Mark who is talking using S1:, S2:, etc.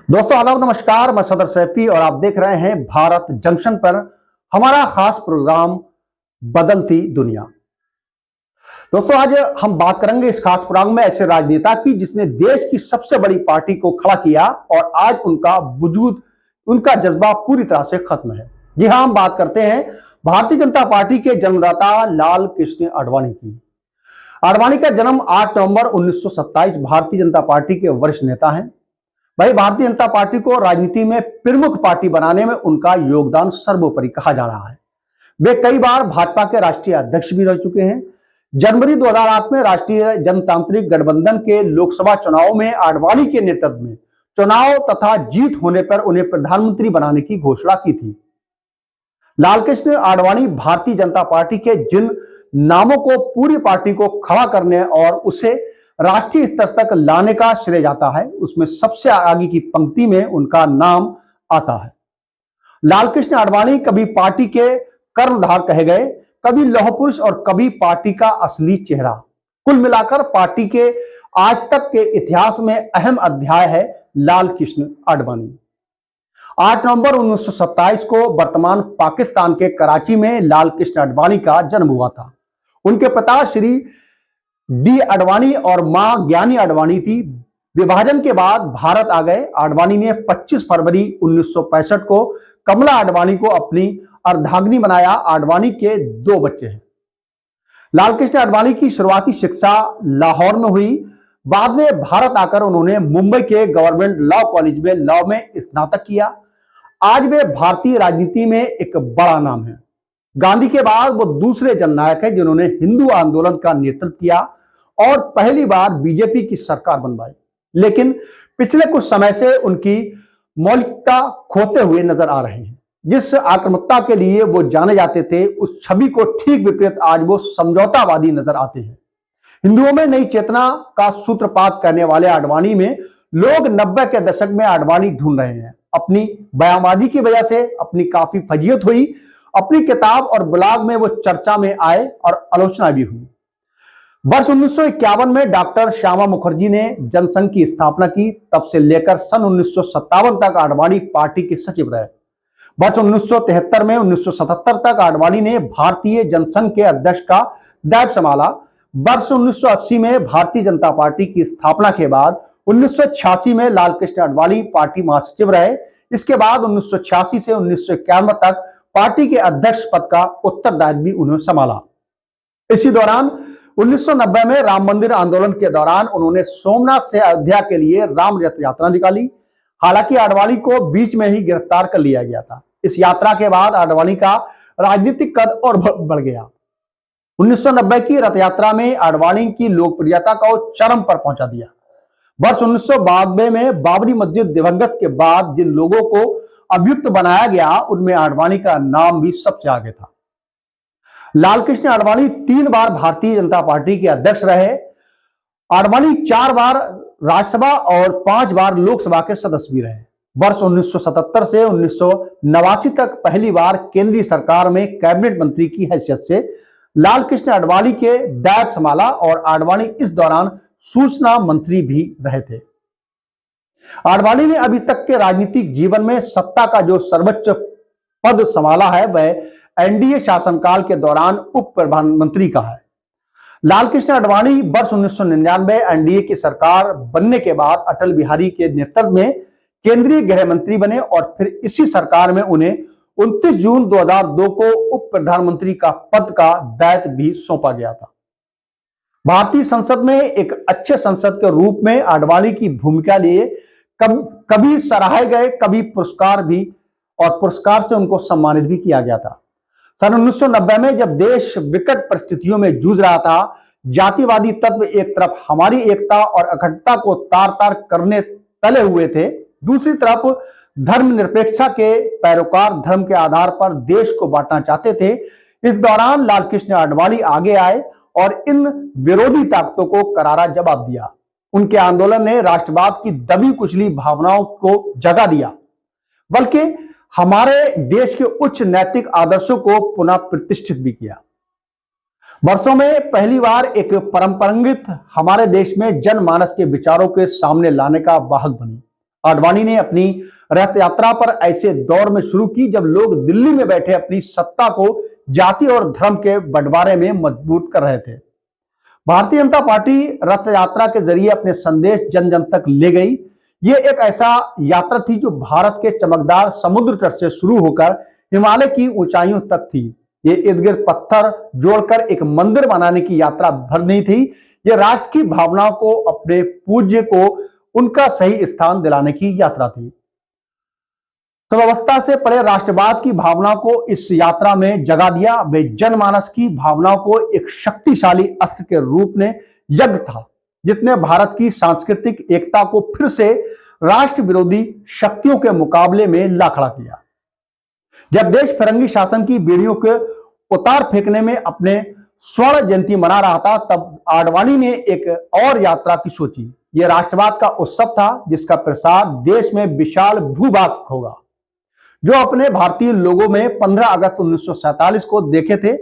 S1: दोस्तों आदाब, नमस्कार। मैं सदर सैफी और आप देख रहे हैं भारत जंक्शन पर हमारा खास प्रोग्राम बदलती दुनिया। दोस्तों आज हम बात करेंगे इस खास प्रोग्राम में ऐसे राजनेता की जिसने देश की सबसे बड़ी पार्टी को खड़ा किया और आज उनका वजूद, उनका जज्बा पूरी तरह से खत्म है। जी हाँ, हम बात करते हैं भारतीय जनता पार्टी के जन्मदाता लाल कृष्ण आडवाणी की। आडवाणी का जन्म 8 नवंबर 1927 भारतीय जनता पार्टी के वरिष्ठ नेता हैं। भाई, भारतीय जनता पार्टी को राजनीति में प्रमुख पार्टी बनाने में उनका योगदान सर्वोपरि कहा जा रहा है। वे कई बार भाजपा के राष्ट्रीय अध्यक्ष भी रह चुके हैं। जनवरी 2008 में राष्ट्रीय जनतांत्रिक गठबंधन के लोकसभा चुनाव में आडवाणी के नेतृत्व में चुनाव तथा जीत होने पर उन्हें प्रधानमंत्री बनाने की घोषणा की थी। लालकृष्ण आडवाणी भारतीय जनता पार्टी के जिन नामों को पूरी पार्टी को खड़ा करने और उसे राष्ट्रीय स्तर तक लाने का श्रेय जाता है, उसमें सबसे आगे की पंक्ति में उनका नाम आता है। लालकृष्ण आडवाणी कभी पार्टी के कर्णधार कहे गए, कभी लौह पुरुष और कभी पार्टी का असली चेहरा। कुल मिलाकर पार्टी के आज तक के इतिहास में अहम अध्याय है लालकृष्ण आडवाणी। 8 नवंबर 1927 को वर्तमान पाकिस्तान के कराची में लालकृष्ण आडवाणी का जन्म हुआ था। उनके पिता श्री डी आडवाणी और मां ज्ञानी आडवाणी थी। विभाजन के बाद भारत आ गए। आडवाणी ने 25 फरवरी 1965 को कमला आडवाणी को अपनी अर्धांगिनी बनाया। आडवाणी के 2 बच्चे हैं। लालकृष्ण आडवाणी की शुरुआती शिक्षा लाहौर में हुई। बाद में भारत आकर उन्होंने मुंबई के गवर्नमेंट लॉ कॉलेज में लॉ में स्नातक किया। आज वे भारतीय राजनीति में एक बड़ा नाम है। गांधी के बाद वो दूसरे जननायक हैं जिन्होंने हिंदू आंदोलन का नेतृत्व किया और पहली बार बीजेपी की सरकार बनवाई। लेकिन पिछले कुछ समय से उनकी मौलिकता खोते हुए नजर आ रहे हैं। जिस आक्रामकता के लिए वो जाने जाते थे, उस छवि को ठीक विपरीत आज वो समझौतावादी नजर आते हैं। हिंदुओं में नई चेतना का सूत्रपात करने वाले आडवाणी में लोग 90 के दशक में आडवाणी ढूंढ रहे हैं। अपनी बयानबाजी की वजह से अपनी काफी फजीयत हुई। अपनी किताब और ब्लॉग में वो चर्चा में आए और आलोचना भी हुई। वर्ष 1951 में डॉक्टर श्यामा मुखर्जी ने जनसंघ की स्थापना की। तब से लेकर सन 1957 तक आडवाणी पार्टी के सचिव रहे। वर्ष 1973 में 1977 तक आडवाणी ने भारतीय जनसंघ के अध्यक्ष का दायित्व संभाला। वर्ष 1980 में भारतीय जनता पार्टी की स्थापना के बाद 1986 में लालकृष्ण आडवाणी पार्टी महासचिव रहे। इसके बाद 1986 से 1991 तक पार्टी के अध्यक्ष पद का उत्तरदायित्व भी उन्होंने संभाला। इसी दौरान 1990 में राम मंदिर आंदोलन के दौरान उन्होंने सोमनाथ से अयोध्या के लिए राम रथ यात्रा निकाली। हालांकि आडवाणी को बीच में ही गिरफ्तार कर लिया गया था। इस यात्रा के बाद आडवाणी का राजनीतिक कद और बढ़ गया। 1990 की रथ यात्रा में आडवाणी की लोकप्रियता को चरम पर पहुंचा दिया। वर्ष 1992 में बाबरी मस्जिद दिवंगत के बाद जिन लोगों को अभियुक्त बनाया गया, उनमें आडवाणी का नाम भी सबसे आगे था। लालकृष्ण आडवाणी 3 बार भारतीय जनता पार्टी के अध्यक्ष रहे। आडवाणी 4 बार राज्यसभा और 5 बार लोकसभा के सदस्य भी रहे। वर्ष 1977 से 1989 तक पहली बार केंद्रीय सरकार में कैबिनेट मंत्री की हैसियत से लालकृष्ण आडवाणी के दायित्व संभाला और आडवाणी इस दौरान सूचना मंत्री भी रहे थे। आडवाणी ने अभी तक के राजनीतिक जीवन में सत्ता का जो सर्वोच्च पद संभाला है वह एनडीए शासनकाल के दौरान उप प्रधानमंत्री का है। लालकृष्ण आडवाणी वर्ष 1999 एनडीए की सरकार बनने के बाद अटल बिहारी के नेतृत्व में केंद्रीय गृह मंत्री बने और फिर इसी सरकार में उन्हें 29 जून 2002 को उप प्रधानमंत्री का पद का दायित्व भी सौंपा गया था। भारतीय संसद में एक अच्छे संसद के रूप में आडवाणी की भूमिका लिए कभी सराहे गए, कभी पुरस्कार भी, और पुरस्कार से उनको सम्मानित भी किया गया था। सन 1990 में जब देश विकट परिस्थितियों में जूझ रहा था, जातिवादी तत्व एक तरफ हमारी एकता और अखंडता को तार तार करने तले हुए थे, दूसरी तरफ धर्मनिरपेक्षता के पैरोकार धर्म के आधार पर देश को बांटना चाहते थे। इस दौरान लालकृष्ण आडवाणी आगे आए और इन विरोधी ताकतों को करारा जवाब दिया। उनके आंदोलन ने राष्ट्रवाद की दबी कुचली भावनाओं को जगा दिया, बल्कि हमारे देश के उच्च नैतिक आदर्शों को पुनः प्रतिष्ठित भी किया। वर्षों में पहली बार एक परंपरागत हमारे देश में जनमानस के विचारों के सामने लाने का वाहक बनी। आडवाणी ने अपनी रथ यात्रा पर ऐसे दौर में शुरू की जब लोग दिल्ली में बैठे अपनी सत्ता को जाति और धर्म के बंटवारे में मजबूत कर रहे थे। भारतीय जनता पार्टी रथ यात्रा के जरिए अपने संदेश जन जन तक ले गई। ये एक ऐसा यात्रा थी जो भारत के चमकदार समुद्र तट से शुरू होकर हिमालय की ऊंचाइयों तक थी। ये इर्द गिर्द पत्थर जोड़कर एक मंदिर बनाने की यात्रा भर नहीं थी। ये राष्ट्र की भावनाओं को, अपने पूज्य को उनका सही स्थान दिलाने की यात्रा थी। सर्वावस्था से परे राष्ट्रवाद की भावनाओं को इस यात्रा में जगा दिया। वे जनमानस की भावनाओं को एक शक्तिशाली अस्त्र के रूप में यज्ञ था, जिसने भारत की सांस्कृतिक एकता को फिर से राष्ट्र विरोधी शक्तियों के मुकाबले में ला खड़ा किया। जब देश फिरंगी शासन की बेड़ियों के उतार फेंकने में अपने स्वर्ण जयंती मना रहा था, तब आडवाणी ने एक और यात्रा की सोची। यह राष्ट्रवाद का उत्सव था जिसका प्रसार देश में विशाल भूभाग होगा। जो अपने भारतीय लोगों में 15 अगस्त 1947 को देखे थे,